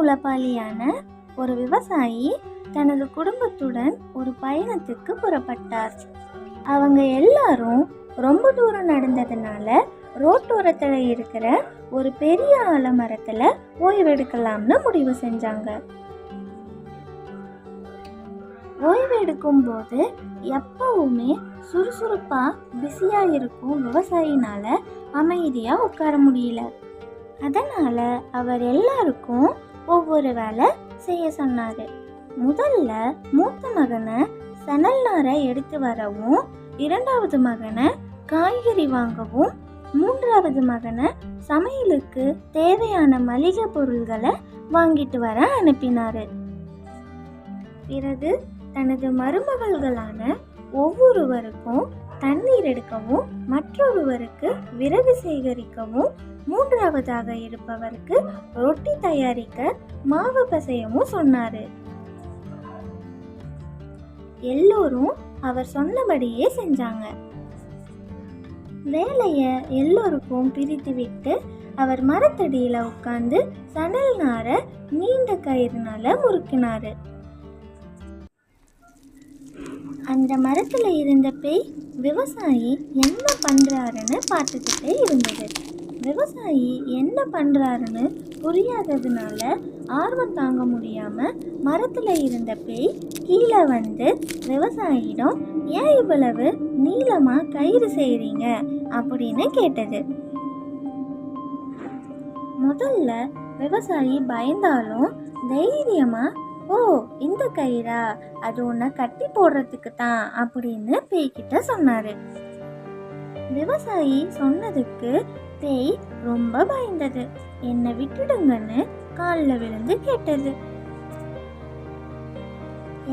உழைப்பாளியான ஒரு விவசாயி தனது குடும்பத்துடன் ஒரு பயணத்துக்கு புறப்பட்டார். அவங்க எல்லாரும் ரொம்ப தூரம் நடந்ததுனால ரோட்டோரத்தில் இருக்கிற ஒரு பெரிய ஆலமரத்தில் ஓய்வெடுக்கலாம்னு முடிவு செஞ்சாங்க. ஓய்வெடுக்கும் போது எப்பவுமே சுறுசுறுப்பா பிஸியா இருக்கும் விவசாயினால அமைதியா உட்கார முடியல. அதனால அவர் எல்லாருக்கும் ஒவ்வொரு வேலை செய்ய சொன்னாரு. முதல்ல மூத்த மகனை சணல் நாரை எடுத்து வரவும், இரண்டாவது மகனை காய்கறி வாங்கவும், மூன்றாவது மகனை சமையலுக்கு தேவையான மளிகை பொருள்களை வாங்கிட்டு வர அனுப்பினாரு. பிறகு தனது மருமகள்களான ஒவ்வொருவருக்கும் தண்ணீர் எடுக்கவும், மற்றொருவருக்கு விறகு சேகரிக்கவும், மூன்றாவதாக இருப்பவருக்கு ரொட்டி தயாரிக்க மாவு பசையவும் சொன்னாரு. எல்லோரும் அவர் சொன்னபடியே செஞ்சாங்க. வேலைய எல்லோருக்கும் பிரித்து விட்டு அவர் மரத்தடியில உட்கார்ந்து சணல் நார நீண்ட கயிறுனால முறுக்கினாரு. அந்த மரத்துல இருந்த பேய் விவசாயி என்ன பண்றாருன்னு பார்த்துக்கிட்டே இருந்தது. விவசாயி என்ன பண்றாருன்னு புரியாததுனால ஆர்வம் தாங்க முடியாம மரத்துல இருந்த பேய் கீழே வந்து விவசாயியிடம் ஏன் இவ்வளவு நீளமா கயிறு செய்றீங்க அப்படின்னு கேட்டது. முதல்ல விவசாயி பயந்தாலும் தைரியமா, ஓ இந்த கயிறா, அது உன்னை கட்டி போடுறதுக்கு தான் அப்படின்னு பேய்கிட்ட சொன்னாரு. விவசாயி சொன்னதுக்கு பேய் ரொம்ப பயந்தது. என்னை விட்டுடுங்கன்னு காலில் விழுந்து கேட்டது.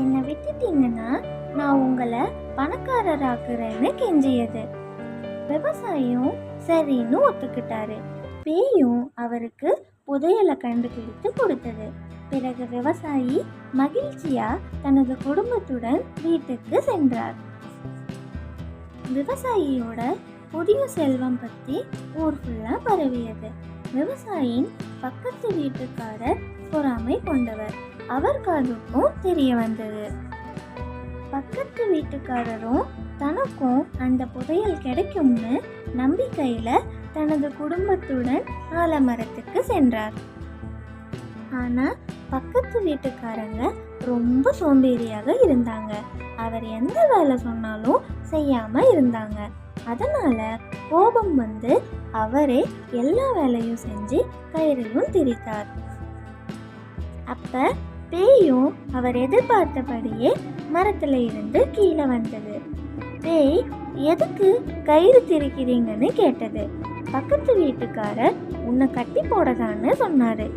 என்னை விட்டுட்டீங்கன்னா நான் உங்களை பணக்காரராக்குறேன்னு கெஞ்சியது. விவசாயியும் சரின்னு ஒத்துக்கிட்டாரு. பேயும் அவருக்கு புதையலை கண்டுபிடித்து கொடுத்தது. பிறகு விவசாயி மகிழ்ச்சியா தனது குடும்பத்துடன் வீட்டுக்கு சென்றார். விவசாயியோட புதிய செல்வம் பத்தி ஊர் ஃபுல்லா பரவியது. விவசாயியின் பக்கத்து வீட்டுக்காரர் பொறாமை கொண்டவர். அவர் காதுக்கும் தெரிய வந்தது. பக்கத்து வீட்டுக்காரரும் தனக்கும் அந்த புதையல் கிடைக்கும்னு நம்பிக்கையில தனது குடும்பத்துடன் ஆலமரத்துக்கு சென்றார். ஆனா பக்கத்து வீட்டுக்காரங்க ரொம்ப சோம்பேறியாக இருந்தாங்க. அவர் எந்த வேலை சொன்னாலும் செய்யாம இருந்தாங்க. அதனால கோபம் வந்து அவரே எல்லா வேலையும் செஞ்சு கயிறையும் திரித்தார். அப்ப பேயும் அவர் எதிர்பார்த்தபடியே மரத்துல இருந்து கீழே வந்தது. பேய் எதுக்கு கயிறு திரிக்கிறீங்கன்னு கேட்டது. பக்கத்து வீட்டுக்காரர் உன்னை கட்டி போடதான்னு சொன்னாரு.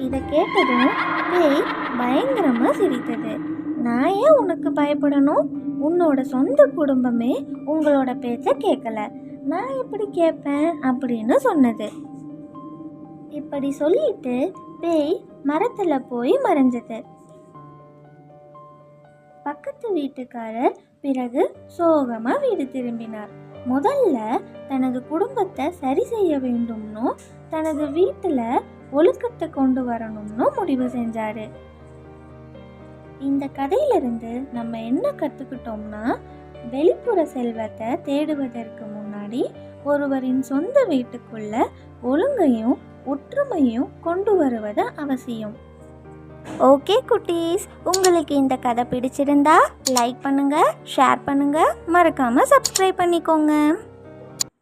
இதை கேட்டதும் பேய் பயங்கரமா சிரித்தது. நான் ஏன் உனக்கு பயப்படணும்? உன்னோட சொந்த குடும்பமே உங்களோட பேச்ச கேட்கல, நான் எப்படி கேட்பேன் அப்படின்னு சொன்னது. இப்படி சொல்லிட்டு பேய் மரத்துல போய் மறைஞ்சது. பக்கத்து வீட்டுக்காரர் பிறகு சோகமா வீடு திரும்பினார். முதல்ல தனது குடும்பத்தை சரி செய்ய வேண்டும்னு, தனது வீட்டுல ஒழுக்கத்தை கொண்டு வரணும்னு முடிவு செஞ்சாரு. இந்த கதையிலிருந்து நம்ம என்ன கற்றுக்கிட்டோம்னா, வெளிப்புற செல்வத்தை தேடுவதற்கு முன்னாடி ஒருவரின் சொந்த வீட்டுக்குள்ள ஒழுங்கையும் ஒற்றுமையும் கொண்டு வருவது அவசியம். ஓகே குட்டீஸ், உங்களுக்கு இந்த கதை பிடிச்சிருந்தா லைக் பண்ணுங்க, ஷேர் பண்ணுங்க, மறக்காம சப்ஸ்கிரைப் பண்ணிக்கோங்க.